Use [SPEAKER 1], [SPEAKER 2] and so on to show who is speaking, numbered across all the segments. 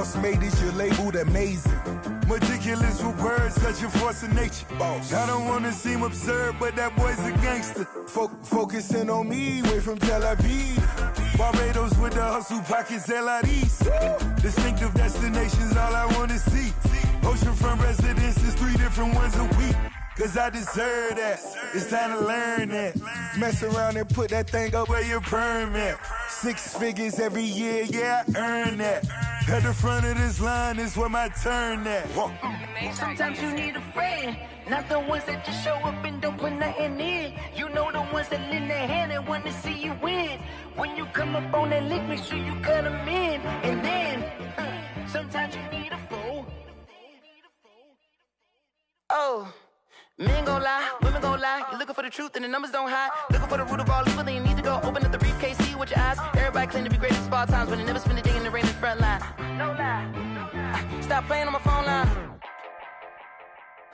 [SPEAKER 1] boss made it, you're labeled amazing. Meticulous with words, such a force of nature. Boss. I don't wanna seem absurd, but that boy's a gangster. Focusing on me, way from Tel Aviv. Barbados with the hustle pockets, LIDs. Distinctive destinations, all I wanna see. Oceanfront residences, 3 different ones a week. Cause I deserve that, it's time to learn that. Mess around and put that thing up where your perm at. 6 figures every year, yeah, I earn that. At the front of this line is where my turn at.
[SPEAKER 2] Sometimes you need a friend, not the ones that just show up and don't put nothing in. You know the ones that lend their hand and want to see you win. When you come up on that lick, make sure you cut them in. And then, sometimes you need a fool. Oh. Men gon' lie, women gon' lie. You're looking for the truth and the numbers don't hide. Looking for the root of all evil, then you need to go open up the briefcase, see with your eyes. Everybody claim to be great at small times, but they never spend a day in the rain in the front line. No lie. Stop playing on my phone line.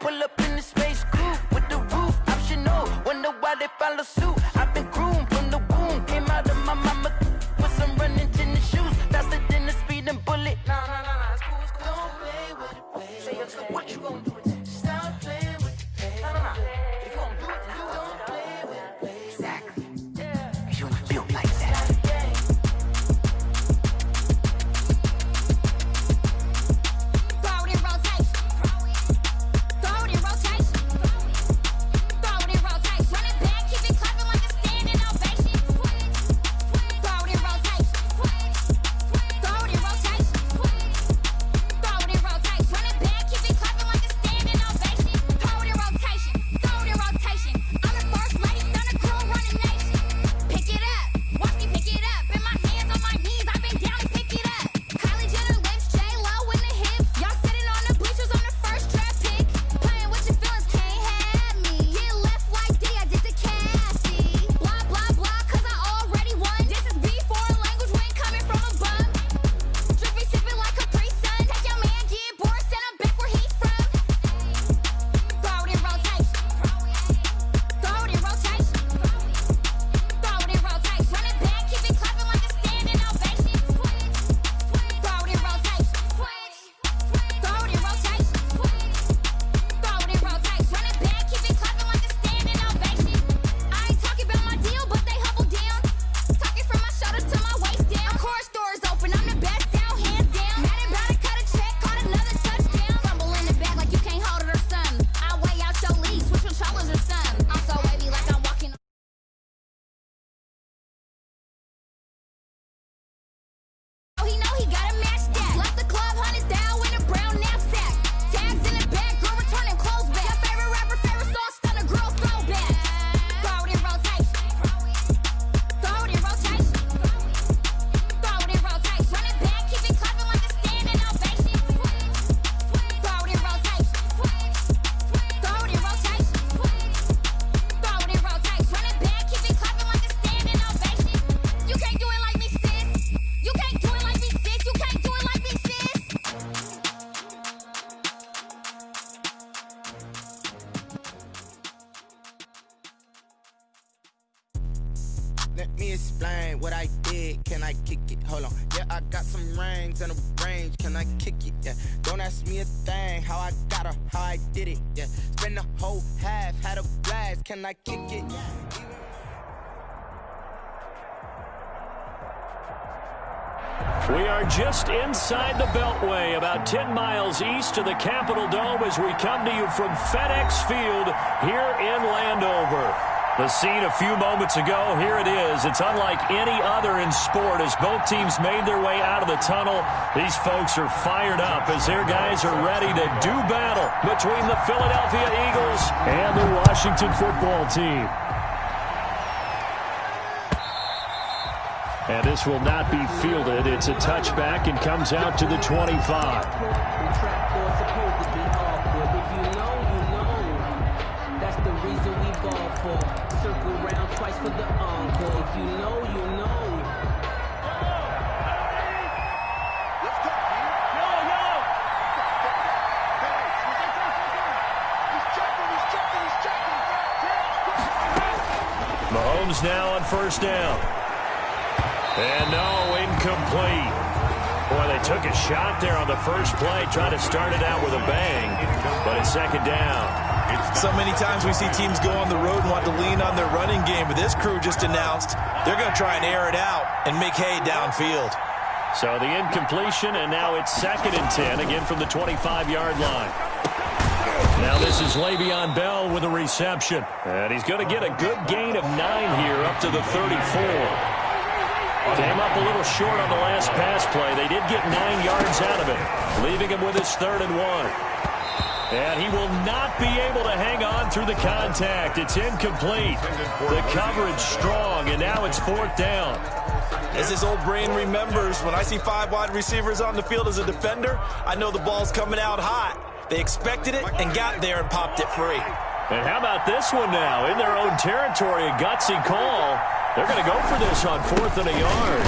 [SPEAKER 2] Pull up in the space coupe with the roof optional. Wonder why they follow suit. I've been groomed from the womb. Came out of my mama with some running tennis shoes. Faster than the speeding bullet. Nah, it's cool, it's cool. Don't play with it, baby. Say, so what you gon' do with it? Stop playing with it. If you gon' do it, then don't play with it, baby. Exactly. You ain't built like that. Throw it in rotation. Throw it in rotation. Throw it in rotation. Run it back, keep it clapping like a standing ovation. Throw it in rotation. Throw it in rotation. Throw it in rotation. Run it back, keep it clapping like a standing ovation. Throw it in rotation. Throw it in rotation. I'm the first lady, stunner girl running nation. Pick it up, watch me pick it up. In my hands on my knees, I've been down to pick it up. Kylie Jenner lips, J-Lo in the hips. Y'all sitting on the bleachers on the first draft pick. Playing with your feelings, can't have me. Get left like D, I did the Cassie. Blah, blah, blah, cause I already won. This is B4 language, we ain't coming from above. Drippy sipping like Capri Sun. Take your man, get bored, send him back where he's from. Throw it in rotation. Throw it in rotation. Throw it in rotation. Run it back, keep it clapping like a standing ovation. Throw it in rotation. Throw it in rotation. Throw it in rotation. Run it back, keep it clapping like a standing ovation. I ain't talking about my deal, but they humble down. Talking from my shoulders to my waist down. Chorus doors open, I'm the best out, hands down. Mad about it, cut a check, caught another touchdown. Fumble in the back like you can't hold it or something. I weigh out your league, switch controllers or something. I'm so wavy like I'm walking. Oh, he know he gotta match that. Left the club, hundreds down in a brown knapsack. Tags in the bag, girl returning clothes back. Your favorite rapper, favorite song, stunner girl throwback. Throw it in rotation. Throw it in rotation. Throw it in rotation. Run it back, keep it clapping like a standing ovation. Throw it in rotation. Throw it in rotation. Throw it in rotation. Run it back, keep it clapping like a standing ovation. You can't do it like me, sis. You can't do it like me, sis. You can't do it like me, sis.
[SPEAKER 3] Let me explain what I did. Can I kick it? Hold on. Yeah, I got some rings and a range. Can I kick it? Yeah. Don't ask me a thing. How I got her, how I did it. Yeah. Spend the whole half, had a blast. Can I kick it?
[SPEAKER 4] We are just inside the Beltway, about 10 miles east of the Capitol Dome as we come to you from FedEx Field here in Landover. The scene a few moments ago, here it is. It's unlike any other in sport as both teams made their way out of the tunnel. These folks are fired up as their guys are ready to do battle between the Philadelphia Eagles and the Washington football team. And this will not be fielded. It's a touchback and comes out to the 25.
[SPEAKER 5] That's the reason we ball for. Circle round twice for the encore. If you know, you know.
[SPEAKER 6] Let's go. He's checking.
[SPEAKER 4] Mahomes now on first down. And no, incomplete. Boy, they took a shot there on the first play, trying to start it out with a bang, but it's second down.
[SPEAKER 7] So many times we see teams go on the road and want to lean on their running game, but this crew just announced they're going to try and air it out and make hay downfield.
[SPEAKER 4] So the incompletion, and now it's 2nd and 10, again from the 25-yard line. Now this is Le'Veon Bell with a reception, and he's going to get a good gain of 9 here up to the 34. Came up a little short on the last pass play. They did get 9 yards out of it, leaving him with his 3rd and 1. And he will not be able to hang on through the contact. It's incomplete. The coverage strong, and now it's 4th down.
[SPEAKER 7] As his old brain remembers, when I see 5 wide receivers on the field as a defender, I know the ball's coming out hot. They expected it and got there and popped it free.
[SPEAKER 4] And how about this one now? In their own territory, a gutsy call. They're going to go for this on 4th and a yard.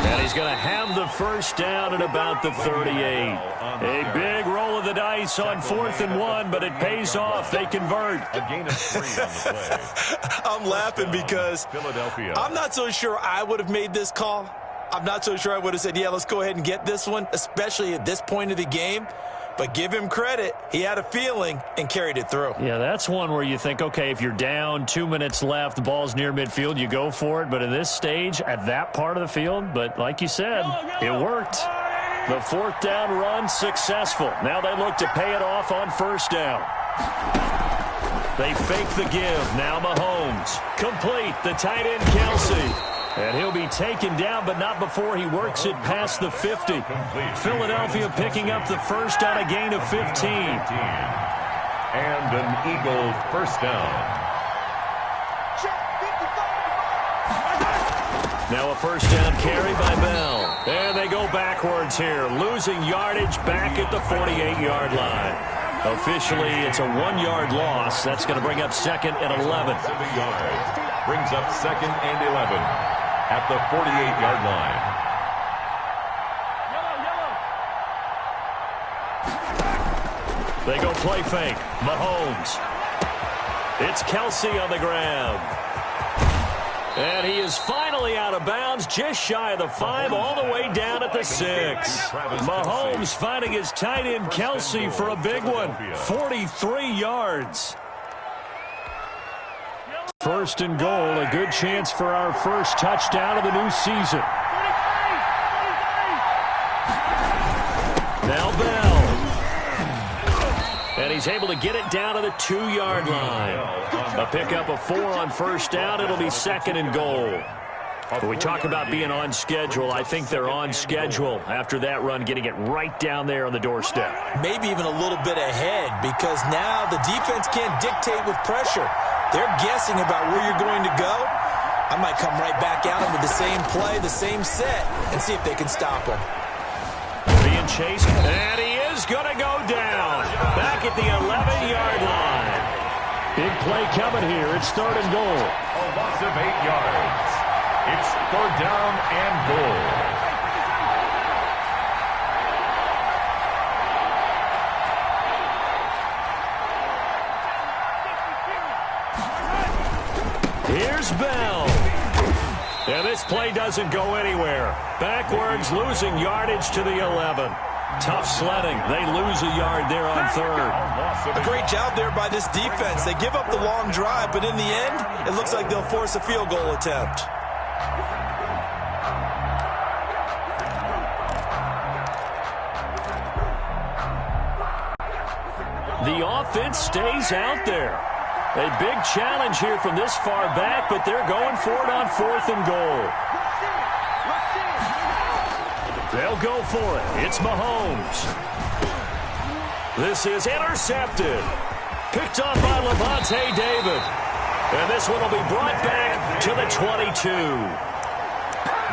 [SPEAKER 4] And he's going to have the first down at about the 38. A big roll of the dice on 4th and 1, but it pays off. They convert.
[SPEAKER 8] A gain of 3 on the play.
[SPEAKER 7] I'm laughing because I'm not so sure I would have made this call. I'm not so sure I would have said, yeah, let's go ahead and get this one, especially at this point of the game. But give him credit. He had a feeling and carried it through.
[SPEAKER 4] Yeah, that's one where you think, okay, if you're down, 2 minutes left, the ball's near midfield, you go for it. But in this stage, at that part of the field, but like you said, it worked. The 4th down run successful. Now they look to pay it off on 1st down. They fake the give. Now Mahomes. Complete. The tight end, Kelsey. And he'll be taken down, but not before he works it past the 50. Philadelphia picking up the first on a gain of 15.
[SPEAKER 8] And an Eagle first down.
[SPEAKER 4] Now a first down carry by Bell. And they go backwards here, losing yardage back at the 48-yard line. Officially, it's a 1-yard loss. That's going to bring up 2nd and 11.
[SPEAKER 8] 7 yards. Brings up 2nd and 11. At the 48-yard line.
[SPEAKER 4] They go play fake. Mahomes. It's Kelsey on the ground. And he is finally out of bounds, just shy of the 5, all the way down at the 6. Mahomes finding his tight end Kelsey for a big one. 43 yards. 1st and goal, a good chance for our first touchdown of the new season. Now Bell. And he's able to get it down to the 2-yard line. A pickup of 4 on 1st down. It'll be 2nd and goal. When we talk about being on schedule, I think they're on schedule after that run, getting it right down there on the doorstep.
[SPEAKER 7] Maybe even a little bit ahead, because now the defense can't dictate with pressure. They're guessing about where you're going to go. I might come right back at them with the same play, the same set, and see if they can stop them.
[SPEAKER 4] Being chased, and he is going to go down. Back at the 11-yard line. Big play coming here. It's 3rd and goal.
[SPEAKER 8] A loss of 8 yards. It's 3rd down and goal.
[SPEAKER 4] Here's Bell. And this play doesn't go anywhere. Backwards, losing yardage to the 11. Tough sledding. They lose a yard there on 3rd.
[SPEAKER 7] A great job there by this defense. They give up the long drive, but in the end, it looks like they'll force a field goal attempt.
[SPEAKER 4] The offense stays out there. A big challenge here from this far back, but they're going for it on 4th and goal. They'll go for it. It's Mahomes. This is intercepted. Picked off by Levante David. And this one will be brought back to the 22.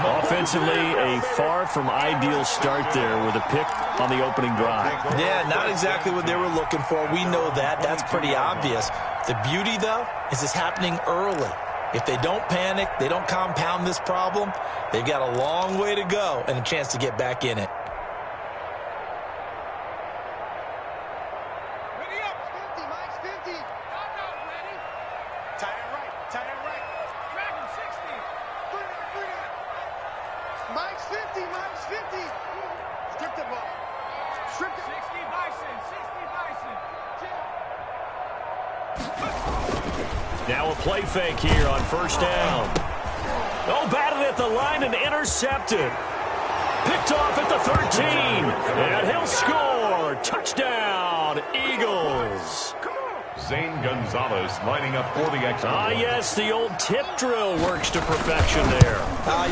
[SPEAKER 4] Offensively, a far from ideal start there with a pick on the opening drive.
[SPEAKER 7] Yeah, not exactly what they were looking for. We know that. That's pretty obvious. The beauty, though, is it's happening early. If they don't panic, they don't compound this problem, they've got a long way to go and a chance to get back in it.
[SPEAKER 6] Ready up, 50, Mike's 50. Ready. Tight end right, tight end right. Dragon 60. Mike's 50, Mike's 50. Strip the ball. Strip the 60 Bison.
[SPEAKER 4] Now a play fake here on first down. Oh, batted at the line and intercepted. Picked off at the 13. And he'll score. Touchdown, Eagles.
[SPEAKER 8] Zane Gonzalez lining up for the extra.
[SPEAKER 4] Yes, the old tip drill works to perfection there.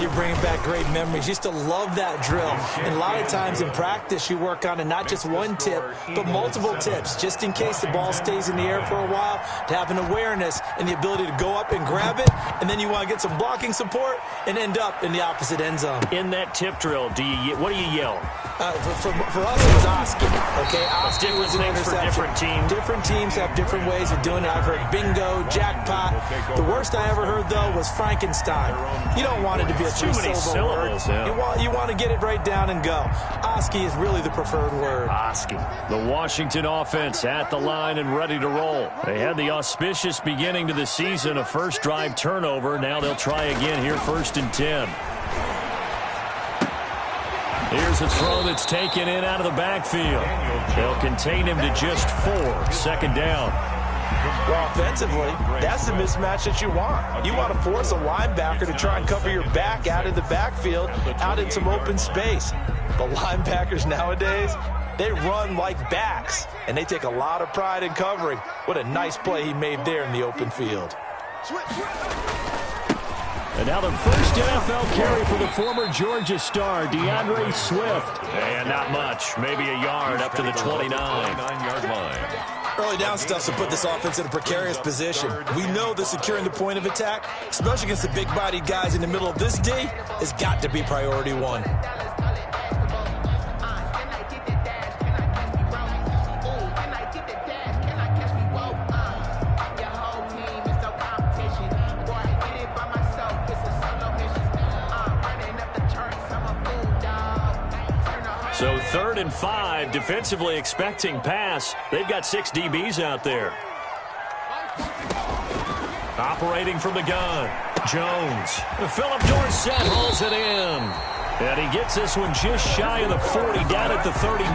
[SPEAKER 7] You're bringing back great memories. Used to love that drill. And a lot of times in practice, you work on it, not just one tip, but multiple tips, just in case the ball stays in the air for a while, to have an awareness and the ability to go up and grab it, and then you want to get some blocking support and end up in the opposite end zone.
[SPEAKER 4] In that tip drill, what do you yell?
[SPEAKER 7] For us, it was Oski. Okay, Oski was an interception.
[SPEAKER 4] For different teams.
[SPEAKER 7] Different teams have different ways of doing it. I've heard bingo, jackpot. The worst I ever heard, though, was Frankenstein. You don't want it to be a two-syllable word.
[SPEAKER 4] Yeah.
[SPEAKER 7] You want to get it right down and go. Oski is really the preferred word.
[SPEAKER 4] Oski. The Washington offense at the line and ready to roll. They had the auspicious beginning to the season, a first drive turnover. Now they'll try again here, 1st and 10. Here's a throw that's taken in out of the backfield. They'll contain him to just 4. 2nd down.
[SPEAKER 7] Well, offensively, that's the mismatch that you want. You want to force a linebacker to try and cover your back out of the backfield, out in some open space. But linebackers nowadays, they run like backs, and they take a lot of pride in covering. What a nice play he made there in the open field.
[SPEAKER 4] And now the first NFL carry for the former Georgia star, DeAndre Swift. And not much, maybe a yard up to the 29-yard line.
[SPEAKER 7] Early down stuff to put this offense in a precarious position. We know that securing the point of attack, especially against the big-bodied guys in the middle of this D, has got to be priority one.
[SPEAKER 4] So 3rd and 5, defensively expecting pass. They've got 6 DBs out there. Operating from the gun, Jones. Philip Dorsett hauls it in. And he gets this one just shy of the 40, down at the 39.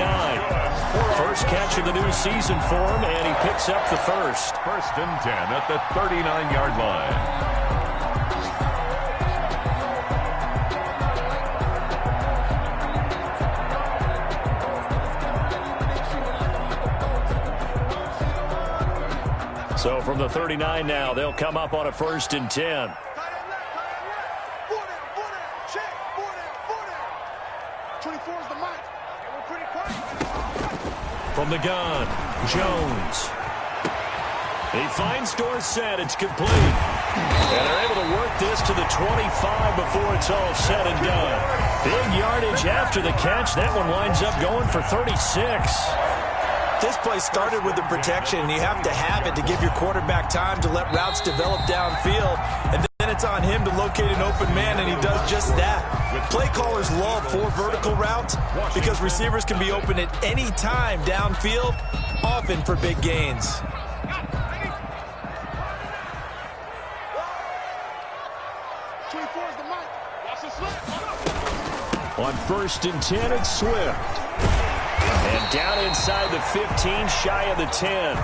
[SPEAKER 4] First catch of the new season for him, and he picks up the first.
[SPEAKER 8] 1st and 10 at the 39-yard line.
[SPEAKER 4] So from the 39 now, they'll come up on a 1st and 10. From the gun, Jones. He finds Dorsett. It's complete. And they're able to work this to the 25 before it's all said and done. Big yardage after the catch. That one winds up going for 36.
[SPEAKER 7] This play started with the protection, and you have to have it to give your quarterback time to let routes develop downfield. And then it's on him to locate an open man, and he does just that. Play callers love 4 vertical routes because receivers can be open at any time downfield, often for big gains.
[SPEAKER 4] On 1st and 10, it's Swift. And down inside the 15, shy of the 10.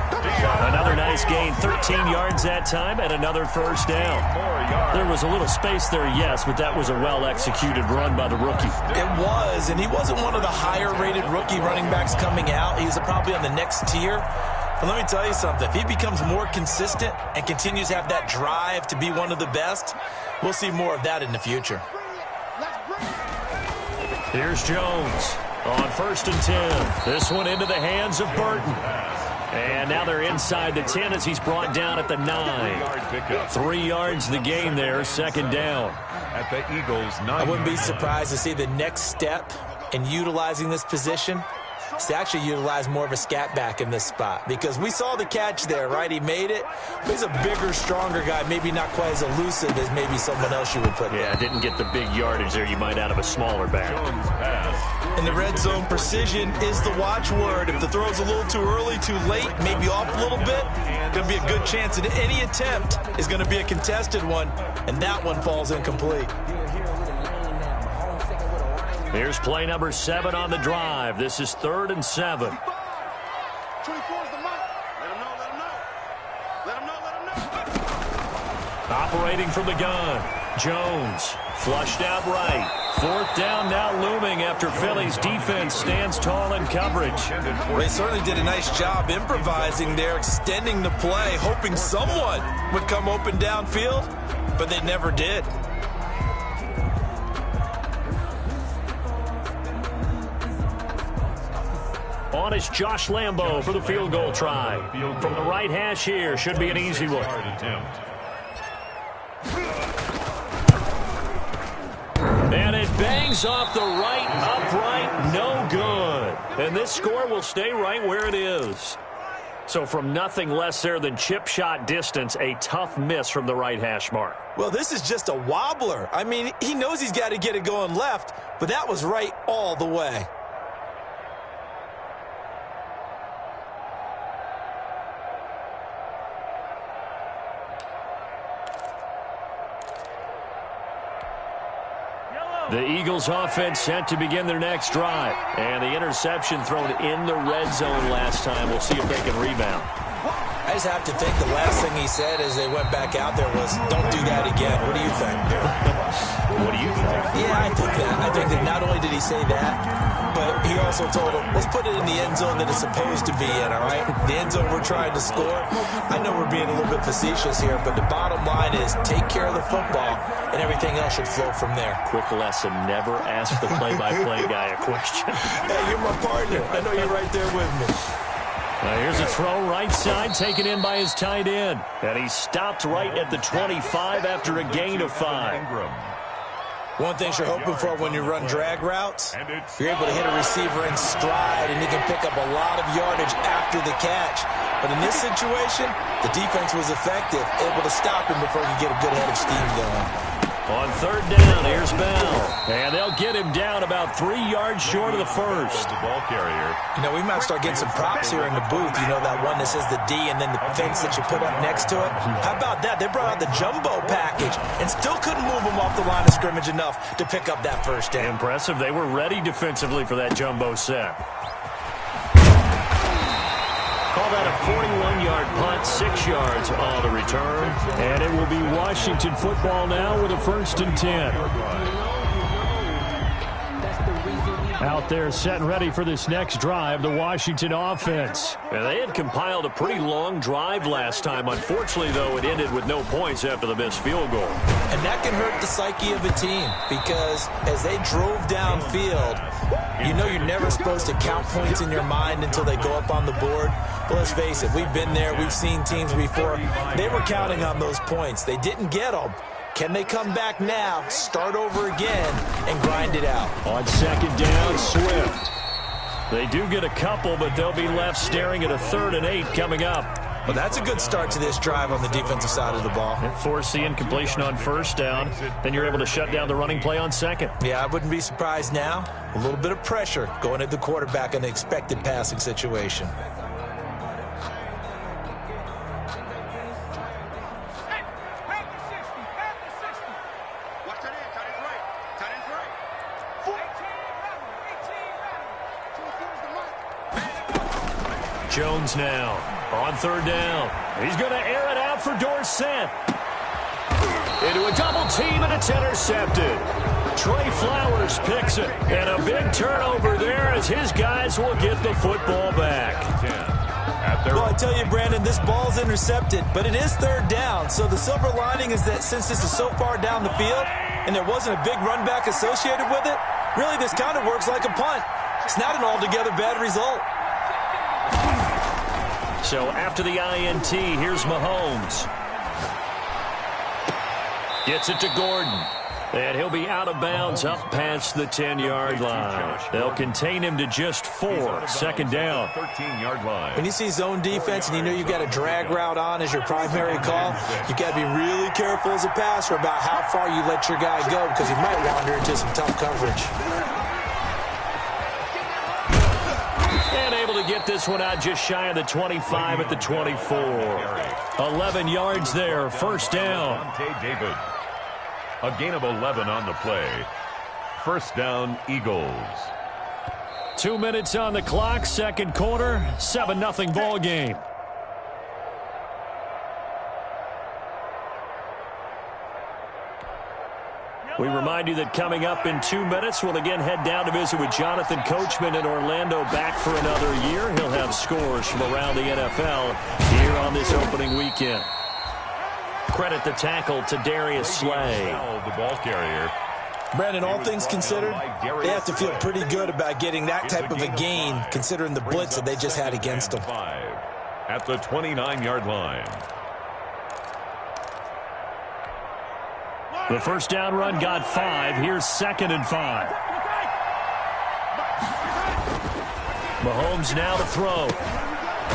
[SPEAKER 4] Another nice gain, 13 yards that time, and another first down. There was a little space there, yes, but that was a well-executed run by the rookie.
[SPEAKER 7] It was, and he wasn't one of the higher-rated rookie running backs coming out. He was probably on the next tier. But let me tell you something. If he becomes more consistent and continues to have that drive to be one of the best, we'll see more of that in the future.
[SPEAKER 4] Here's Jones. On 1st and 10, this one into the hands of Burton. And now they're inside the 10 as he's brought down at the 9. 3 yards the gain there, 2nd down.
[SPEAKER 8] At the Eagles' 9.
[SPEAKER 7] I wouldn't be surprised to see the next step in utilizing this position is to actually utilize more of a scat back in this spot. Because we saw the catch there, right? He made it. But he's a bigger, stronger guy, maybe not quite as elusive as maybe someone else you would put there.
[SPEAKER 4] Yeah, didn't get the big yardage there you might out of a smaller back.
[SPEAKER 7] In the red zone, precision is the watchword. If the throw's a little too early, too late, maybe off a little bit, going to be a good chance that any attempt is going to be a contested one, and that one falls incomplete.
[SPEAKER 4] Here's play number 7 on the drive. This is 3rd and 7.
[SPEAKER 6] 24 is the mark. Let him know, let him know. Let him know, let him know.
[SPEAKER 4] Operating from the gun, Jones flushed out right. 4th down now looming after Philly's defense stands tall in coverage.
[SPEAKER 7] They certainly did a nice job improvising there, extending the play, hoping someone would come open downfield, but they never did.
[SPEAKER 4] On is Josh Lambo for the field goal try. From the right hash here, should be an easy one. And it bangs off the right upright, no good. And this score will stay right where it is. So from nothing less there than chip shot distance, a tough miss from the right hash mark.
[SPEAKER 7] Well, this is just a wobbler. I mean, he knows he's got to get it going left, but that was right all the way.
[SPEAKER 4] The Eagles offense set to begin their next drive. And the interception thrown in the red zone last time. We'll see if they can rebound.
[SPEAKER 7] I just have to think the last thing he said as they went back out there was, don't do that again. What do you think?
[SPEAKER 4] What do you think?
[SPEAKER 7] Yeah, I think that. I think that not only did he say that, but he also told him, let's put it in the end zone that it's supposed to be in, all right? The end zone we're trying to score. I know we're being a little bit facetious here, but the bottom line is take care of the football, and everything else should flow from there.
[SPEAKER 4] Quick lesson, never ask the play-by-play guy a question.
[SPEAKER 7] Hey, you're my partner. I know you're right there with me.
[SPEAKER 4] Here's a throw right side, taken in by his tight end. And he stopped right at the 25 after a gain of 5.
[SPEAKER 7] One thing you're hoping for when you run drag routes, you're able to hit a receiver in stride, and he can pick up a lot of yardage after the catch. But in this situation, the defense was effective, able to stop him before he could get a good head of steam going.
[SPEAKER 4] On 3rd down, here's Bell. And they'll get him down about 3 yards short of the first.
[SPEAKER 8] The ball carrier.
[SPEAKER 7] You know, we might start getting some props here in the booth. You know, that one that says the D and then the fence that you put up next to it? How about that? They brought out the jumbo package and still couldn't move them off the line of scrimmage enough to pick up that first down.
[SPEAKER 4] Impressive. They were ready defensively for that jumbo set. Call that a 41-yard punt, 6 yards on the return. And it will be Washington football now with a 1st and 10. Out there set and ready for this next drive, the Washington offense. And they had compiled a pretty long drive last time. Unfortunately, though, it ended with no points after the missed field goal.
[SPEAKER 7] And that can hurt the psyche of a team because as they drove downfield, you know you're never supposed to count points in your mind until they go up on the board. But let's face it, we've been there. We've seen teams before. They were counting on those points. They didn't get them. Can they come back now, start over again, and grind it out?
[SPEAKER 4] On 2nd down, Swift. They do get a couple, but they'll be left staring at a 3rd and 8 coming up.
[SPEAKER 7] Well, that's a good start to this drive on the defensive side of the ball.
[SPEAKER 4] And force the incompletion on 1st down. Then you're able to shut down the running play on 2nd.
[SPEAKER 7] Yeah, I wouldn't be surprised now. A little bit of pressure going at the quarterback in an expected passing situation.
[SPEAKER 4] Jones now on 3rd down. He's going to air it out for Dorsett. Into a double team, and it's intercepted. Trey Flowers picks it, and a big turnover there as his guys will get the football back.
[SPEAKER 7] Well, I tell you, Brandon, this ball's intercepted, but it is 3rd down. So the silver lining is that since this is so far down the field and there wasn't a big run back associated with it, really this kind of works like a punt. It's not an altogether bad result.
[SPEAKER 4] So after the INT, here's Mahomes. Gets it to Gordon. And he'll be out of bounds up past the 10-yard line. They'll contain him to just 4, 2nd down.
[SPEAKER 8] 13-yard line.
[SPEAKER 7] When you see zone defense and you know you've got a drag route on as your primary call, you've got to be really careful as a passer about how far you let your guy go because he might wander into some tough coverage.
[SPEAKER 4] And able to get this one out just shy of the 25 at the 24. 11 yards there, 1st down.
[SPEAKER 8] David. A gain of 11 on the play. first down, Eagles.
[SPEAKER 4] 2 minutes on the clock, second quarter, 7-0 ball game. We remind you that coming up in 2 minutes, we'll again head down to visit with Jonathan Coachman in Orlando, back for another year. He'll have scores from around the NFL here on this opening weekend. Credit the tackle to Darius Slay.
[SPEAKER 8] The ball carrier.
[SPEAKER 7] Brandon, all things considered, they have to feel pretty good about getting that type of a gain, considering the blitz that they just had against them.
[SPEAKER 8] At the 29-yard line.
[SPEAKER 4] The first down run got 5. Here's 2nd and 5. Mahomes now to throw.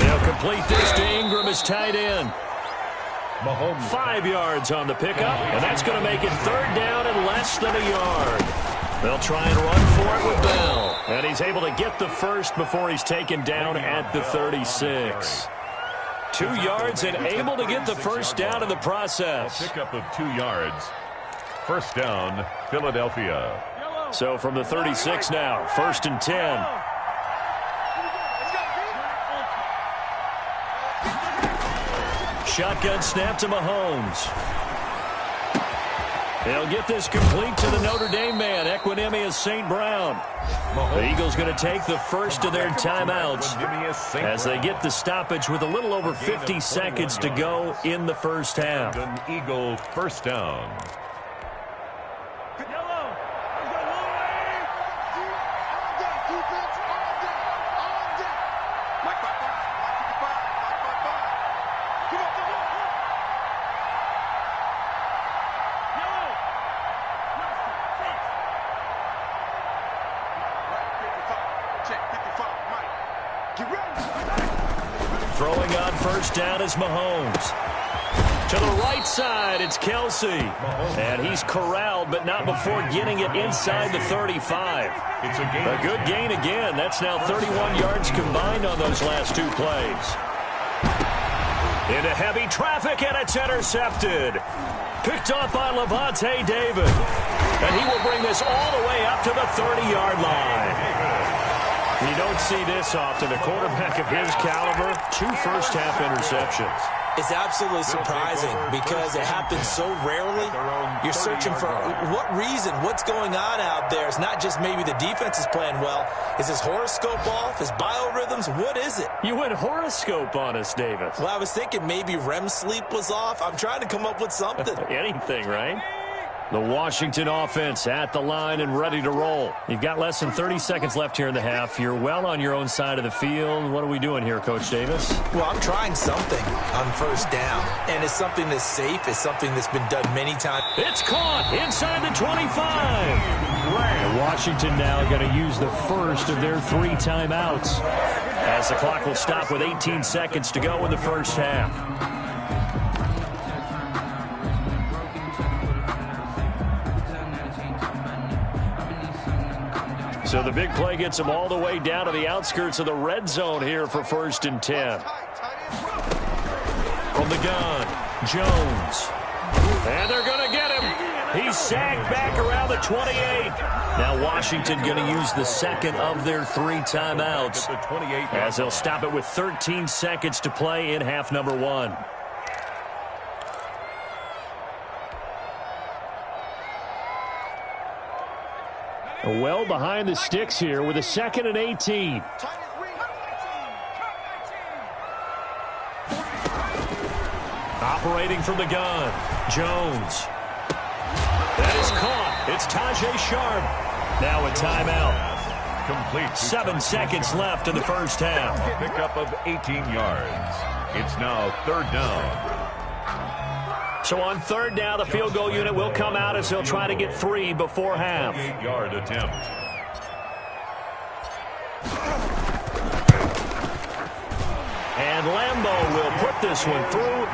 [SPEAKER 4] They'll complete this to Ingram as tight end. Mahomes 5 yards on the pickup, and that's going to make it 3rd down and less than a yard. They'll try and run for it with Bell, and he's able to get the first before he's taken down at the 36. 2 yards and able to get the first down in the process.
[SPEAKER 8] A pickup of 2 yards. First down, Philadelphia.
[SPEAKER 4] So from the 36 now, 1st and 10. Shotgun snap to Mahomes. They'll get this complete to the Notre Dame man, Equinemius St. Brown. The Eagles going to take the first of their timeouts as they get the stoppage with a little over 50 seconds to go in the first half.
[SPEAKER 8] An Eagle first down.
[SPEAKER 4] Throwing on first down is Mahomes. To the right side, it's Kelsey. And he's corralled, but not before getting it inside the 35.
[SPEAKER 8] It's
[SPEAKER 4] a good gain again. That's now 31 yards combined on those last 2 plays. Into heavy traffic, and it's intercepted. Picked off by Levante David. And he will bring this all the way up to the 30-yard line. You don't see this often. A quarterback of his caliber, 2 first-half interceptions.
[SPEAKER 7] It's absolutely surprising because it happens so rarely. You're searching for what reason, what's going on out there. It's not just maybe the defense is playing well. Is his horoscope off? His biorhythms? What is it?
[SPEAKER 4] You went horoscope on us, Davis.
[SPEAKER 7] Well, I was thinking maybe REM sleep was off. I'm trying to come up with something.
[SPEAKER 4] Anything, right? The Washington offense at the line and ready to roll. You've got less than 30 seconds left here in the half. You're well on your own side of the field. What are we doing here, Coach Davis?
[SPEAKER 7] Well, I'm trying something on first down, and it's something that's safe. It's something that's been done many times.
[SPEAKER 4] It's caught inside the 25. And Washington now going to use the first of their 3 timeouts as the clock will stop with 18 seconds to go in the first half. So the big play gets them all the way down to the outskirts of the red zone here for 1st and 10. From the gun, Jones. And they're going to get him. He's sagged back around the 28. Now Washington going to use the second of their 3 timeouts as they'll stop it with 13 seconds to play in half number 1. Well behind the sticks here with a 2nd and 18. Operating from the gun, Jones. That is caught. It's Tajay Sharp. Now a timeout.
[SPEAKER 8] Complete.
[SPEAKER 4] 7 seconds left in the first half.
[SPEAKER 8] A pickup of 18 yards. It's now 3rd down.
[SPEAKER 4] So on 3rd down, the field goal unit will come out as he'll try to get 3 before half.
[SPEAKER 8] 8-yard attempt.
[SPEAKER 4] And Lambeau will put this one through.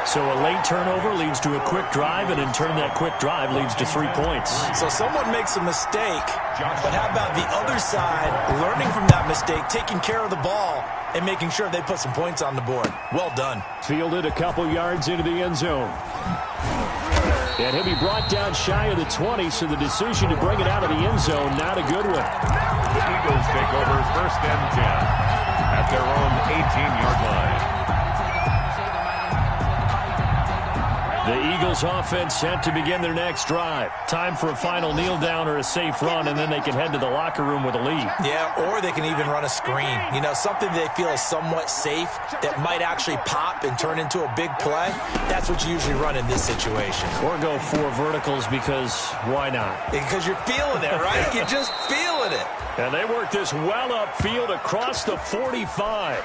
[SPEAKER 4] So a late turnover leads to a quick drive, and in turn that quick drive leads to 3 points.
[SPEAKER 7] So someone makes a mistake, but how about the other side learning from that mistake, taking care of the ball, and making sure they put some points on the board? Well done.
[SPEAKER 4] Fielded a couple yards into the end zone. And he'll be brought down shy of the 20, so the decision to bring it out of the end zone, not a good one.
[SPEAKER 8] The Eagles take over 1st and 10 at their own 18-yard line.
[SPEAKER 4] The Eagles offense set to begin their next drive. Time for a final kneel down or a safe run, and then they can head to the locker room with a lead.
[SPEAKER 7] Yeah, or they can even run a screen. You know, something they feel is somewhat safe that might actually pop and turn into a big play. That's what you usually run in this situation.
[SPEAKER 4] Or go 4 verticals because why not?
[SPEAKER 7] Because you're feeling it, right? You're just feeling it.
[SPEAKER 4] And they work this well upfield across the 45.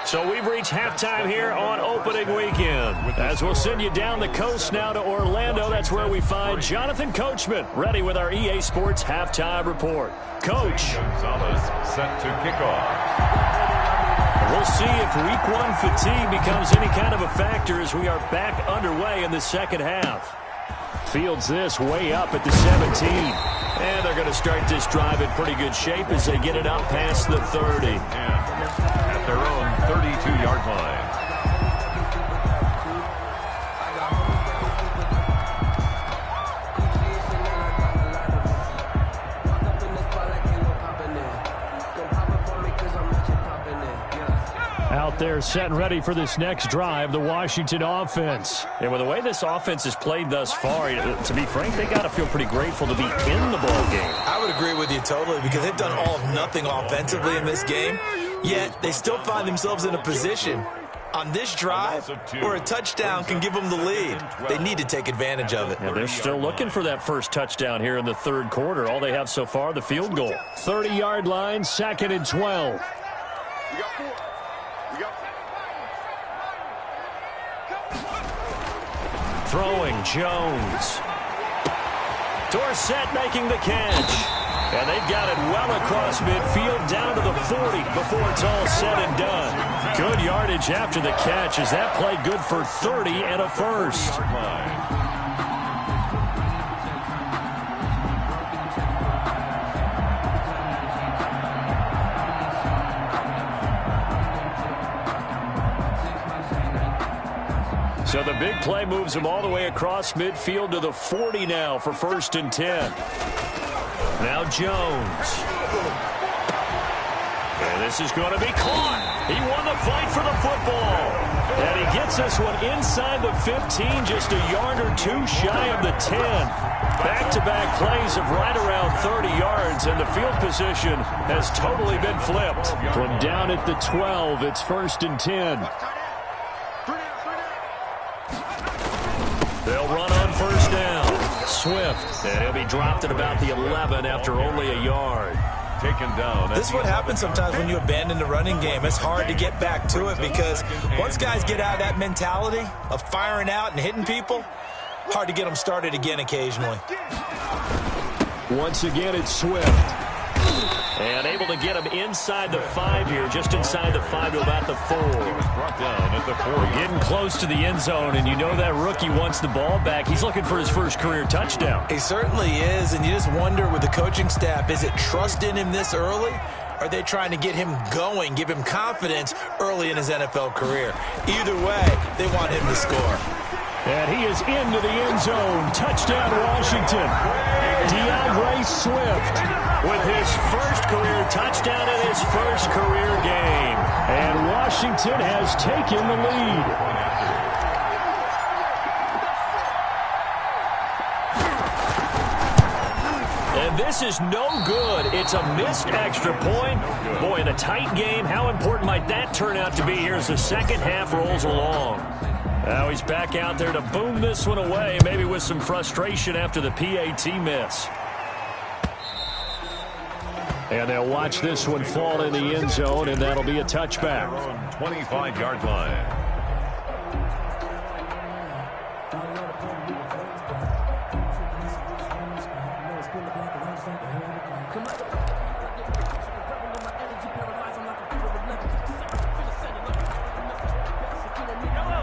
[SPEAKER 4] So we've reached halftime here on opening weekend. As we'll send you down the coast now to Orlando, that's where we find Jonathan Coachman, ready with our EA Sports halftime report. Coach.
[SPEAKER 8] Gonzalez set to kick off.
[SPEAKER 4] We'll see if week 1 fatigue becomes any kind of a factor as we are back underway in the second half. Fields this way up at the 17. And they're going to start this drive in pretty good shape as they get it up past the 30.
[SPEAKER 8] At their own 32-yard line.
[SPEAKER 4] Out there set and ready for this next drive, the Washington offense. And with the way this offense has played thus far, to be frank, they got to feel pretty grateful to be in the ball game.
[SPEAKER 7] I would agree with you totally because they've done all of nothing offensively in this game, yet they still find themselves in a position on this drive where a touchdown can give them the lead. They need to take advantage of it.
[SPEAKER 4] Yeah, they're still looking for that first touchdown here in the third quarter. All they have so far, the field goal. 30-yard line, 2nd and 12. Throwing, Jones. Dorsett making the catch. And they've got it well across midfield down to the 40 before it's all said and done. Good yardage after the catch as that play good for 30 and a first. So the big play moves them all the way across midfield to the 40 now for 1st and 10. Now Jones. And this is going to be caught. He won the fight for the football. And he gets this one inside the 15, just a yard or 2 shy of the 10. Back-to-back plays of right around 30 yards, and the field position has totally been flipped. From down at the 12, it's 1st and 10. They'll run on 1st down. Swift, and he'll be dropped at about the 11 after only a yard.
[SPEAKER 8] Taken down.
[SPEAKER 7] This is what happens sometimes when you abandon the running game. It's hard to get back to it because once guys get out of that mentality of firing out and hitting people, hard to get them started again occasionally.
[SPEAKER 4] Once again, it's Swift. And able to get him inside the 5 here, just inside the 5 to about the 4.
[SPEAKER 8] Brought down at the 4.
[SPEAKER 4] Getting close to the end zone, and you know that rookie wants the ball back. He's looking for his first career touchdown.
[SPEAKER 7] He certainly is, and you just wonder with the coaching staff, is it trust in him this early? Or are they trying to get him going, give him confidence early in his NFL career? Either way, they want him to score.
[SPEAKER 4] And he is into the end zone. Touchdown, Washington. DeAndre Swift with his first career touchdown in his first career game. And Washington has taken the lead. And this is no good. It's a missed extra point. Boy, in a tight game, how important might that turn out to be here as the second half rolls along? Now he's back out there to boom this one away, maybe with some frustration after the PAT miss. And they'll watch this one fall in the end zone, and that'll be a touchback.
[SPEAKER 8] 25-yard line.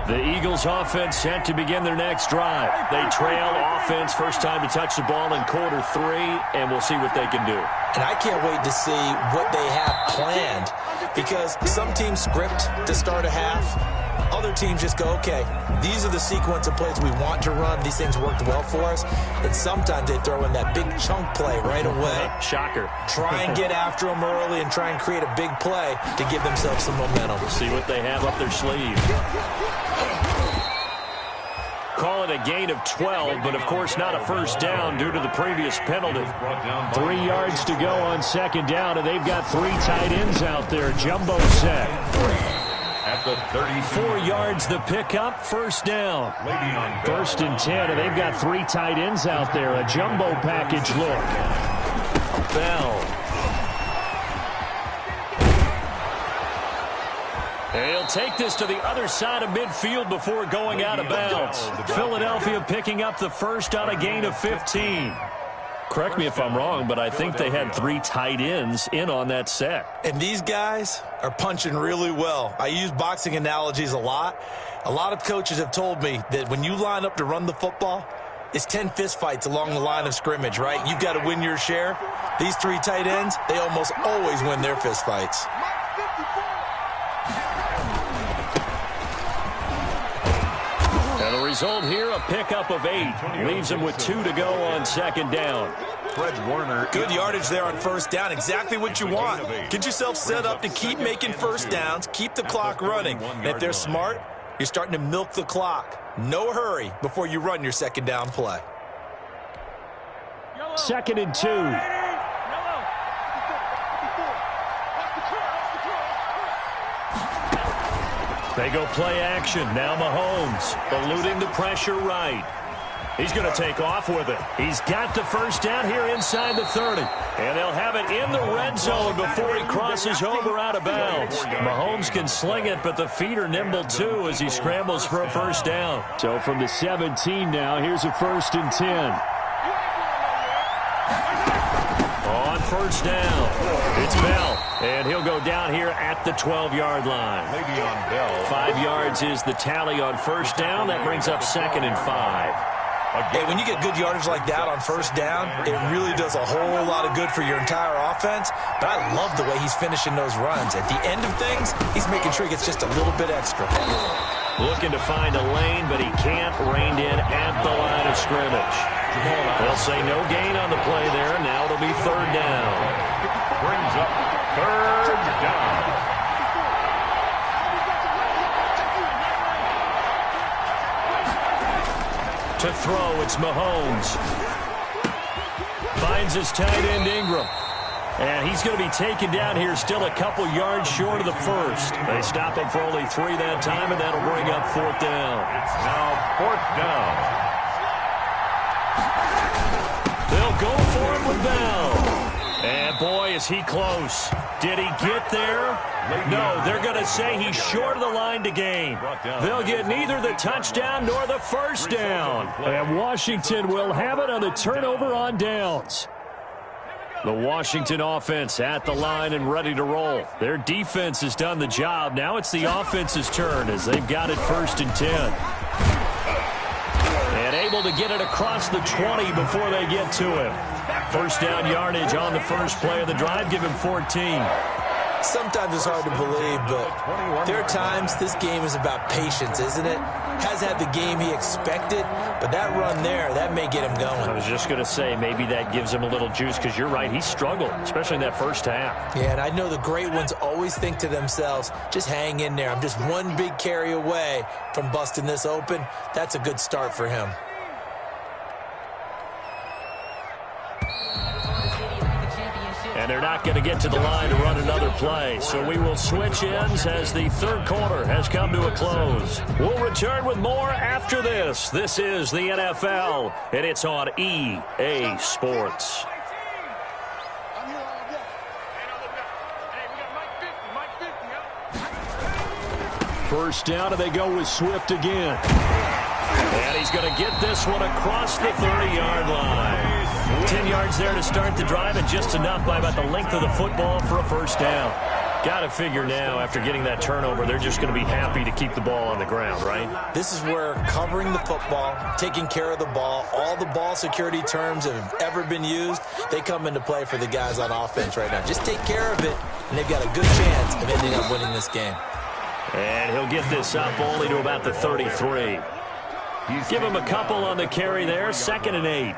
[SPEAKER 4] The Eagles offense set to begin their next drive. They trail offense, first time to touch the ball in quarter 3, and we'll see what they can do.
[SPEAKER 7] And I can't wait to see what they have planned because some teams script to start a half. Other teams just go, okay, these are the sequence of plays we want to run. These things worked well for us. And sometimes they throw in that big chunk play right away.
[SPEAKER 4] Shocker.
[SPEAKER 7] Try and get after them early and try and create a big play to give themselves some momentum.
[SPEAKER 4] We'll see what they have up their sleeve. Call it a gain of 12, but of course not a first down due to the previous penalty. 3 yards to go on second down, and they've got 3 tight ends out there. Jumbo set.
[SPEAKER 8] At the 30.
[SPEAKER 4] 4 yards the pickup, first down. First and 10, and they've got 3 tight ends out there. A jumbo package look. Bell. He'll take this to the other side of midfield before going out of bounds. Philadelphia picking up the first on a gain of 15. Correct me if I'm wrong, but I think they had 3 tight ends in on that set.
[SPEAKER 7] And these guys are punching really well. I use boxing analogies a lot. A lot of coaches have told me that when you line up to run the football, it's 10 fist fights along the line of scrimmage, right? You've got to win your share. These 3 tight ends, they almost always win their fist fights.
[SPEAKER 4] And the result here, a pickup of 8. Leaves them with 2 to go on second down.
[SPEAKER 8] Fred Warner.
[SPEAKER 7] Good yardage there on first down. Exactly what you want. Get yourself set up to keep making first downs, keep the clock running. And if they're smart, you're starting to milk the clock. No hurry before you run your second down play.
[SPEAKER 4] Second and 2. They go play action. Now Mahomes eluding the pressure right. He's going to take off with it. He's got the first down here inside the 30. And they'll have it in the red zone before he crosses over out of bounds. Mahomes can sling it, but the feet are nimble too as he scrambles for a first down. So from the 17 now, here's a first and 10. On first down, it's Bell. And he'll go down here at the 12-yard line. 5 yards is the tally on first down. That brings up second and 5.
[SPEAKER 7] Hey, when you get good yardage like that on first down, it really does a whole lot of good for your entire offense. But I love the way he's finishing those runs. At the end of things, he's making sure he gets just a little bit extra.
[SPEAKER 4] Looking to find a lane, but he can't. Reined in at the line of scrimmage. They'll say no gain on the play there. Now it'll be third down.
[SPEAKER 8] Brings up third down.
[SPEAKER 4] To throw, it's Mahomes. Finds his tight end Ingram. And he's going to be taken down here still a couple yards short of the first. They stop him for only 3 that time, and that'll bring up fourth down.
[SPEAKER 8] It's now fourth down.
[SPEAKER 4] They'll go for it with Bell. And boy, is he close. Did he get there? No, they're going to say he's short of the line to gain. They'll get neither the touchdown nor the first down. And Washington will have it on the turnover on downs. The Washington offense at the line and ready to roll. Their defense has done the job. Now it's the offense's turn as they've got it first and 10. And able to get it across the 20 before they get to him. First down yardage on the first play of the drive. Give him 14.
[SPEAKER 7] Sometimes it's hard to believe, but there are times this game is about patience, isn't it? Has had the game he expected, but that run there, that may get him going.
[SPEAKER 4] I was just going to say, maybe that gives him a little juice, because you're right, he struggled, especially in that first half.
[SPEAKER 7] Yeah, and I know the great ones always think to themselves, just hang in there. I'm just one big carry away from busting this open. That's a good start for him.
[SPEAKER 4] And they're not going to get to the line to run another play. So we will switch ends as the third quarter has come to a close. We'll return with more after this. This is the NFL, and it's on EA Sports. First down, and they go with Swift again. And he's going to get this one across the 30-yard line. 10 yards there to start the drive, and just enough by about the length of the football for a first down. Got to figure now, after getting that turnover, they're just going to be happy to keep the ball on the ground, right?
[SPEAKER 7] This is where covering the football, taking care of the ball, all the ball security terms that have ever been used, they come into play for the guys on offense right now. Just take care of it, and they've got a good chance of ending up winning this game.
[SPEAKER 4] And he'll get this up only to about the 33. Give him a couple on the carry there. 2nd and 8.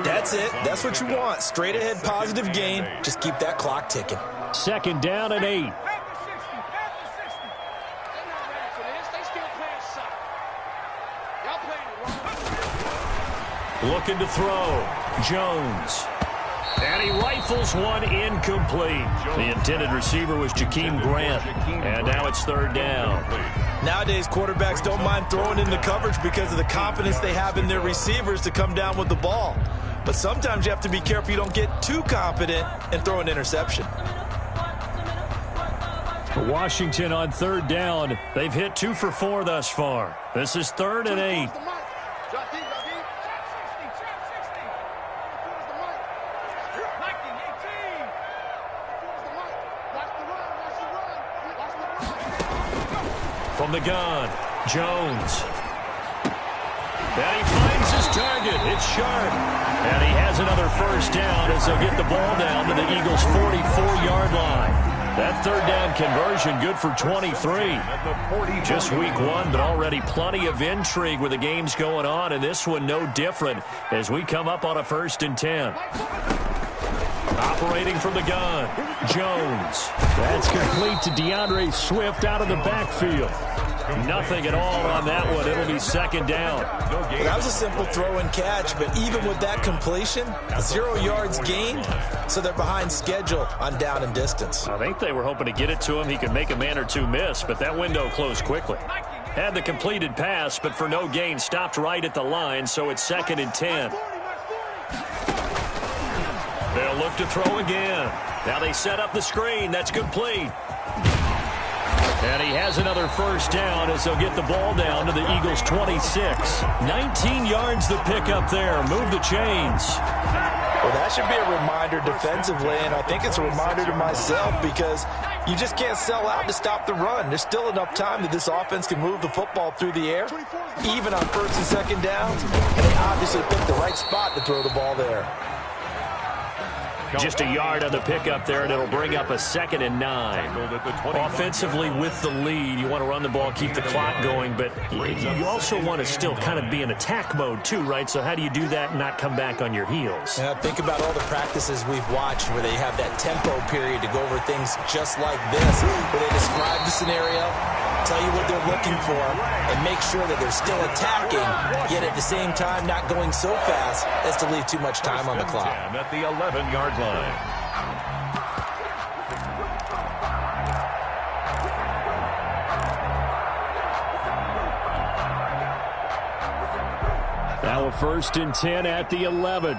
[SPEAKER 7] That's it. That's what you want. Straight ahead positive gain. Just keep that clock ticking.
[SPEAKER 4] 2nd down and 8. Looking to throw. Jones. And he rifles one incomplete. The intended receiver was Jakeem Grant. And now it's 3rd down.
[SPEAKER 7] Nowadays, quarterbacks don't mind throwing in the coverage because of the confidence they have in their receivers to come down with the ball. But sometimes you have to be careful you don't get too confident and throw an interception.
[SPEAKER 4] Washington on 3rd down. They've hit 2 for 4 thus far. This is 3rd and 8. From the gun, Jones. And he finds his target. It's Sharp. And he has another 1st down as they'll get the ball down to the Eagles' 44-yard line. That 3rd down conversion good for 23. Just week 1, but already plenty of intrigue with the games going on, and this one no different as we come up on a 1st and 10. Operating from the gun, Jones. That's complete to DeAndre Swift out of the backfield. Nothing at all on that one. It'll be 2nd down.
[SPEAKER 7] Well, that was a simple throw and catch, but even with that completion, 0 yards gained, so they're behind schedule on down and distance.
[SPEAKER 4] I think they were hoping to get it to him. He could make a man or two miss, but that window closed quickly. Had the completed pass, but for no gain, stopped right at the line, so it's 2nd and 10. They'll look to throw again. Now they set up the screen. That's complete. And he has another 1st down as they'll get the ball down to the Eagles' 26. 19 yards the pick up there. Move the chains.
[SPEAKER 7] Well, that should be a reminder defensively, and I think it's a reminder to myself because you just can't sell out to stop the run. There's still enough time that this offense can move the football through the air, even on 1st and 2nd downs, and they obviously picked the right spot to throw the ball there.
[SPEAKER 4] Just a yard on the pickup there, and it'll bring up a 2nd and 9. Offensively with the lead, you want to run the ball, keep the clock going, but you also want to still kind of be in attack mode too, right? So how do you do that and not come back on your heels?
[SPEAKER 7] Yeah, think about all the practices we've watched where they have that tempo period to go over things just like this, where they describe the scenario, tell you what they're looking for, and make sure that they're still attacking, yet at the same time not going so fast as to leave too much time on the clock.
[SPEAKER 8] At the 11-yard line.
[SPEAKER 4] Now a 1st and 10 at the 11.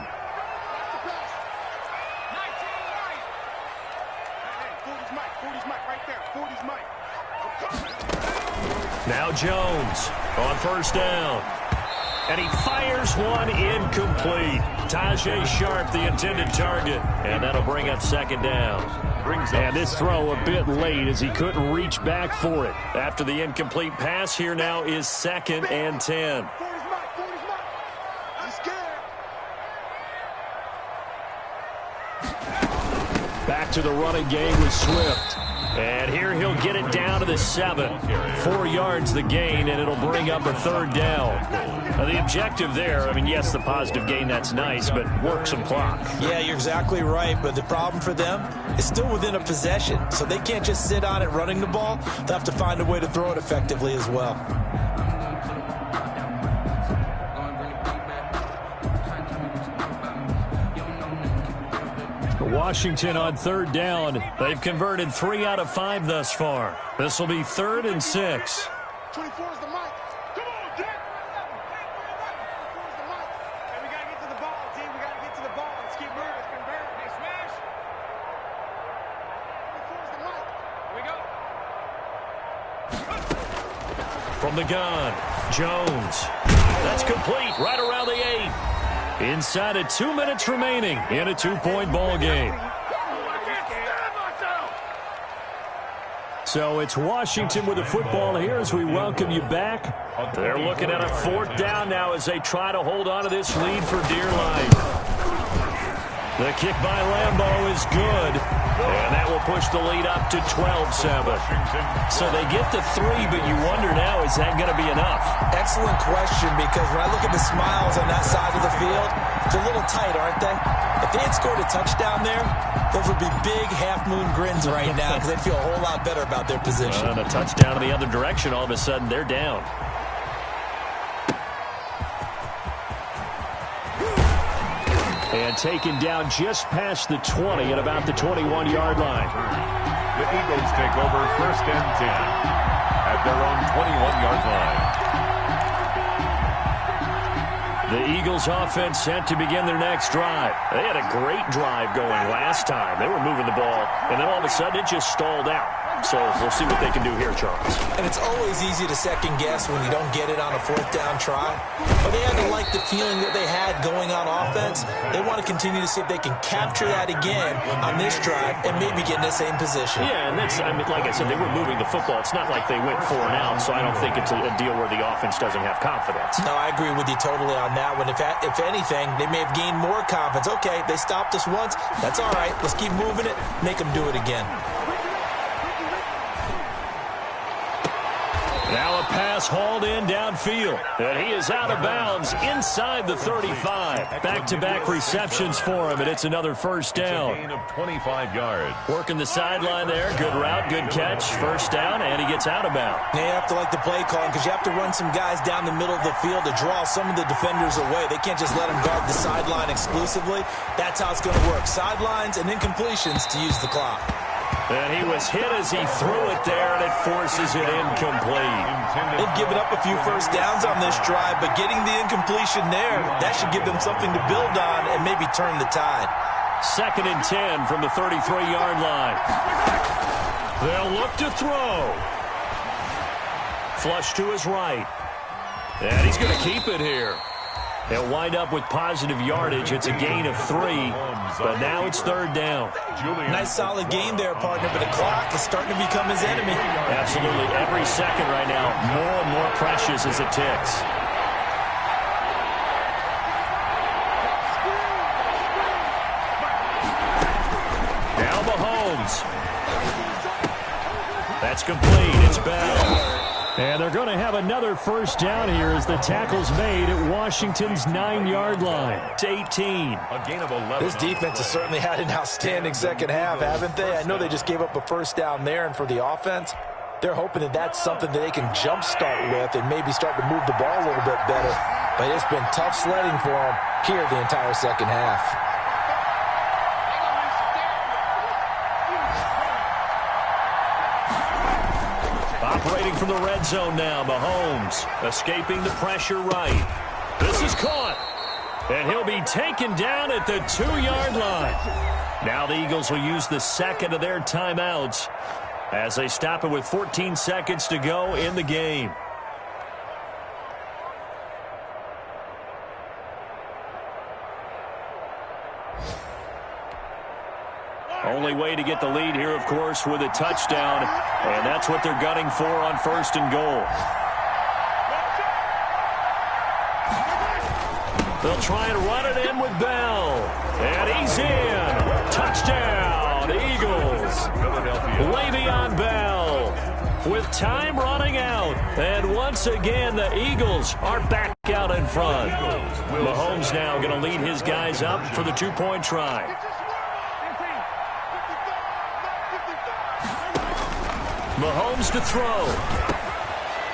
[SPEAKER 4] Now Jones on 1st down. And he fires one incomplete. Tajay Sharp, the intended target. And that'll bring up 2nd down. And this throw a bit late as he couldn't reach back for it. After the incomplete pass, here now is 2nd and 10. Back to the running game with Swift. And here he'll get it down to the 7. 4 yards the gain, and it'll bring up a 3rd down. Now the objective there, I mean, yes, the positive gain, that's nice, but work some clock.
[SPEAKER 7] Yeah, you're exactly right, but the problem for them is still within a possession, so they can't just sit on it running the ball. They'll have to find a way to throw it effectively as well.
[SPEAKER 4] Washington on 3rd down. They've converted 3 out of 5 thus far. This will be 3rd and 6.
[SPEAKER 6] 24 is the mic. Come on, Dick. Hey, we got to get to the ball, T. We got to get to the ball. Let's keep moving. Let's convert. Hey, smash. 24 is the mic. Here we go.
[SPEAKER 4] From the gun, Jones. That's complete right around the 8. Inside of 2 minutes remaining in a 2-point ball game. So it's Washington with the football here as we welcome you back. They're looking at a 4th down now as they try to hold on to this lead for dear life. The kick by Lambeau is good, and that will put push the lead up to 12-7. So they get the 3, but you wonder now, is that going to be enough?
[SPEAKER 7] Excellent question, because when I look at the smiles on that side of the field, they're a little tight, aren't they? If they had scored a touchdown there, those would be big half-moon grins right now because they'd feel a whole lot better about their position.
[SPEAKER 4] And a touchdown in the other direction, all of a sudden they're down. And taken down just past the 20 at about the 21-yard line.
[SPEAKER 8] The Eagles take over 1st and 10 at their own 21-yard line.
[SPEAKER 4] The Eagles offense set to begin their next drive. They had a great drive going last time. They were moving the ball, and then all of a sudden it just stalled out. So we'll see what they can do here, Charles.
[SPEAKER 7] And it's always easy to second guess when you don't get it on a 4th down try. But they had to like the feeling that they had going on offense. They want to continue to see if they can capture that again on this drive and maybe get in the same position.
[SPEAKER 4] Yeah, and that's, I mean, like I said, they were moving the football. It's not like they went 4 and out, so I don't think it's a deal where the offense doesn't have confidence.
[SPEAKER 7] No, I agree with you totally on that one. If anything, they may have gained more confidence. Okay, they stopped us once. That's all right. Let's keep moving it. Make them do it again.
[SPEAKER 4] Now a pass hauled in downfield. And he is out of bounds inside the 35. Back-to-back receptions for him, and it's another 1st down.
[SPEAKER 8] It's a gain of 25 yards.
[SPEAKER 4] Working the sideline there. Good route, good catch. 1st down, and he gets out of bounds.
[SPEAKER 7] Now you have to like the play calling because you have to run some guys down the middle of the field to draw some of the defenders away. They can't just let them guard the sideline exclusively. That's how it's going to work. Sidelines and incompletions to use the clock.
[SPEAKER 4] And he was hit as he threw it there, and it forces it incomplete.
[SPEAKER 7] They've given up a few 1st downs on this drive, but getting the incompletion there, that should give them something to build on and maybe turn the tide.
[SPEAKER 4] 2nd and 10 from the 33-yard line. They'll look to throw. Flush to his right. And he's going to keep it here. They'll wind up with positive yardage. It's a gain of 3, but now it's 3rd down.
[SPEAKER 7] Nice solid game there, partner, but the clock is starting to become his enemy.
[SPEAKER 4] Absolutely. Every second right now, more and more precious as it ticks. Now Mahomes. That's complete. It's Bell. And they're going to have another 1st down here as the tackle's made at Washington's 9-yard line. It's 18.
[SPEAKER 8] A gain of 11.
[SPEAKER 7] This defense has certainly had an outstanding second half, haven't they? I know they just gave up a 1st down there, and for the offense, they're hoping that that's something that they can jumpstart with and maybe start to move the ball a little bit better. But it's been tough sledding for them here the entire second half.
[SPEAKER 4] Operating from the red zone now, Mahomes escaping the pressure right. This is caught, and he'll be taken down at the 2-yard line. Now the Eagles will use the 2nd of their timeouts as they stop it with 14 seconds to go in the game. Only way to get the lead here, of course, with a touchdown, and that's what they're gunning for on 1st and goal. They'll try and run it in with Bell, and he's in. Touchdown, Eagles. Le'Veon Bell with time running out, and once again the Eagles are back out in front. Mahomes now going to lead his guys up for the 2-point try. Mahomes to throw.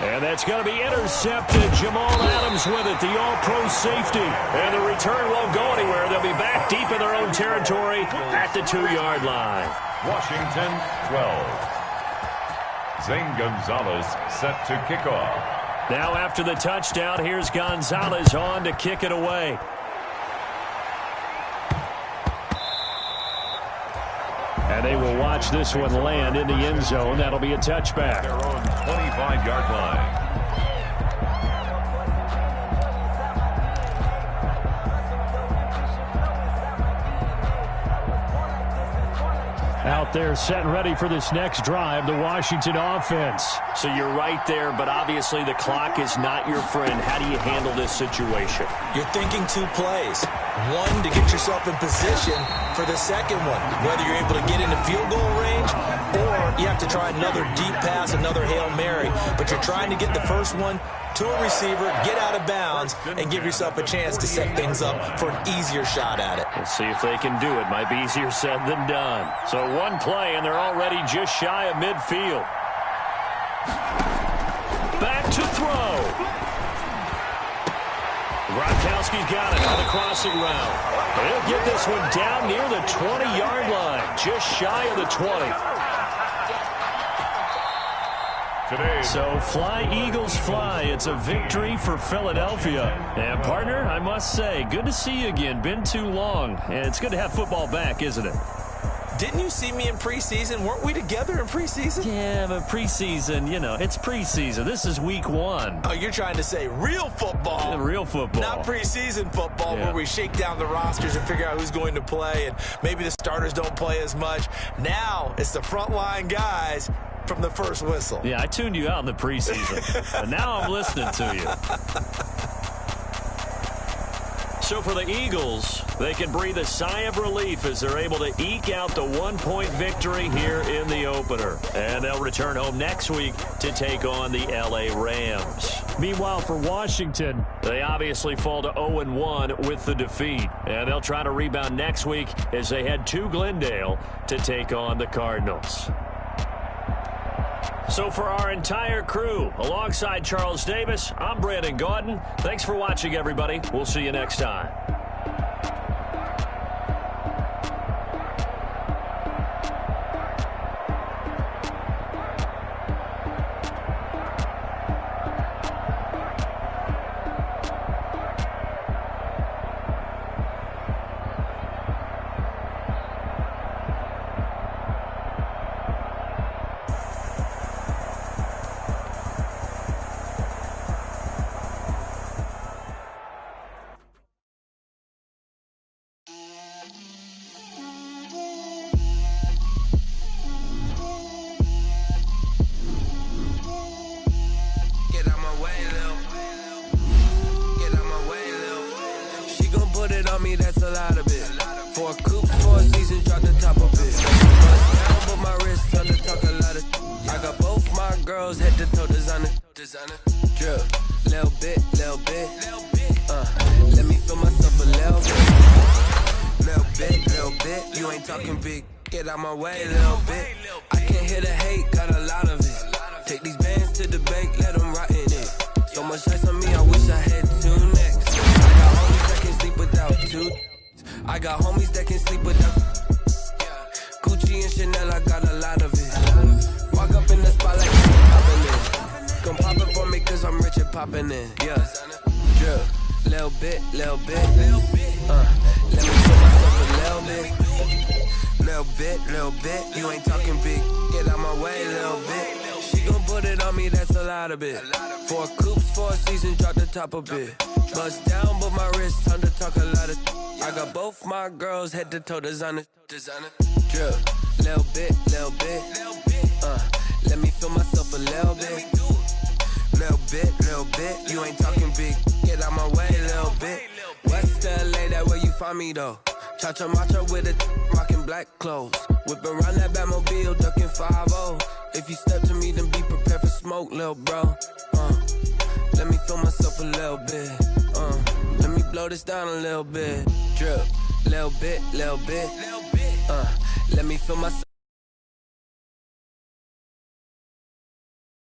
[SPEAKER 4] And that's going to be intercepted. Jamal Adams with it, the all-pro safety. And the return won't go anywhere. They'll be back deep in their own territory at the 2-yard line.
[SPEAKER 8] Washington 12. Zane Gonzalez set to kick off.
[SPEAKER 4] Now after the touchdown, here's Gonzalez on to kick it away. And they will watch this one land in the end zone. That'll be a touchback.
[SPEAKER 8] Their own 25-yard line.
[SPEAKER 4] Out there set and ready for this next drive, the Washington offense. So you're right there, but obviously the clock is not your friend. How do you handle this situation?
[SPEAKER 7] You're thinking 2 plays. One, to get yourself in position for the second one. Whether you're able to get into field goal range you have to try another deep pass, another Hail Mary, but you're trying to get the first one to a receiver, get out of bounds, and give yourself a chance to set things up for an easier shot at it.
[SPEAKER 4] We'll see if they can do it. Might be easier said than done. So one play, and they're already just shy of midfield. Back to throw. Gronkowski's got it on the crossing route. He'll get this one down near the 20-yard line, just shy of the 20. So fly, Eagles, fly. It's a victory for Philadelphia. And, partner, I must say, good to see you again. Been too long. And it's good to have football back, isn't it?
[SPEAKER 7] Didn't you see me in preseason? Weren't we together in preseason?
[SPEAKER 4] Yeah, but preseason, you know, it's preseason. This is week 1.
[SPEAKER 7] Oh, you're trying to say real football.
[SPEAKER 4] Yeah, real football.
[SPEAKER 7] Not preseason football where we shake down the rosters and figure out who's going to play, and maybe the starters don't play as much. Now it's the frontline guys from the first whistle.
[SPEAKER 4] Yeah, I tuned you out in the preseason, but now I'm listening to you. So for the Eagles, they can breathe a sigh of relief as they're able to eke out the 1-point victory here in the opener. And they'll return home next week to take on the LA Rams. Meanwhile, for Washington, they obviously fall to 0-1 with the defeat. And they'll try to rebound next week as they head to Glendale to take on the Cardinals. So for our entire crew, alongside Charles Davis, I'm Brandon Gaudin. Thanks for watching, everybody. We'll see you next time.
[SPEAKER 9] That's a lot of it. 4 coops, 4 seasons, drop the top of it. Bust down, but my wrist trying to talk a lot of. I got both my girls head to toe designer. Drip, little bit. Let me feel myself a little bit. You ain't talking big. Get out my way, little bit. I can't hear the hate, got a lot of it. Take these bands to the bank, let them rot in it. So much ice on me, I wish I had 2 necks. I got homies that can sleep without Gucci and Chanel, I got a lot of it. Walk up in the spot like I'm poppin' in. Come pop it for me cause I'm rich and poppin' in. Yeah, drip, little bit. Let me show myself a little bit. You ain't talking big, get out my way, little bit. She gon' put it on me, that's a lot of it. 4 coops, 4 seasons, drop the top of it. Bust down, but my wrist time to talk a lot of. I got both my girls head to toe designer. Drip, little bit. Let me feel myself a little bit. Little bit. You ain't talking big, get out my way, little bit. West LA, that where you find me though. Cha-cha matcha with a rockin' black clothes. Whip around that Batmobile, ducking 5-0. If you step to me, then be prepared for smoke, little bro. Let me feel myself a little bit. Let me blow this down a little bit. Drip, little bit. Let me feel myself.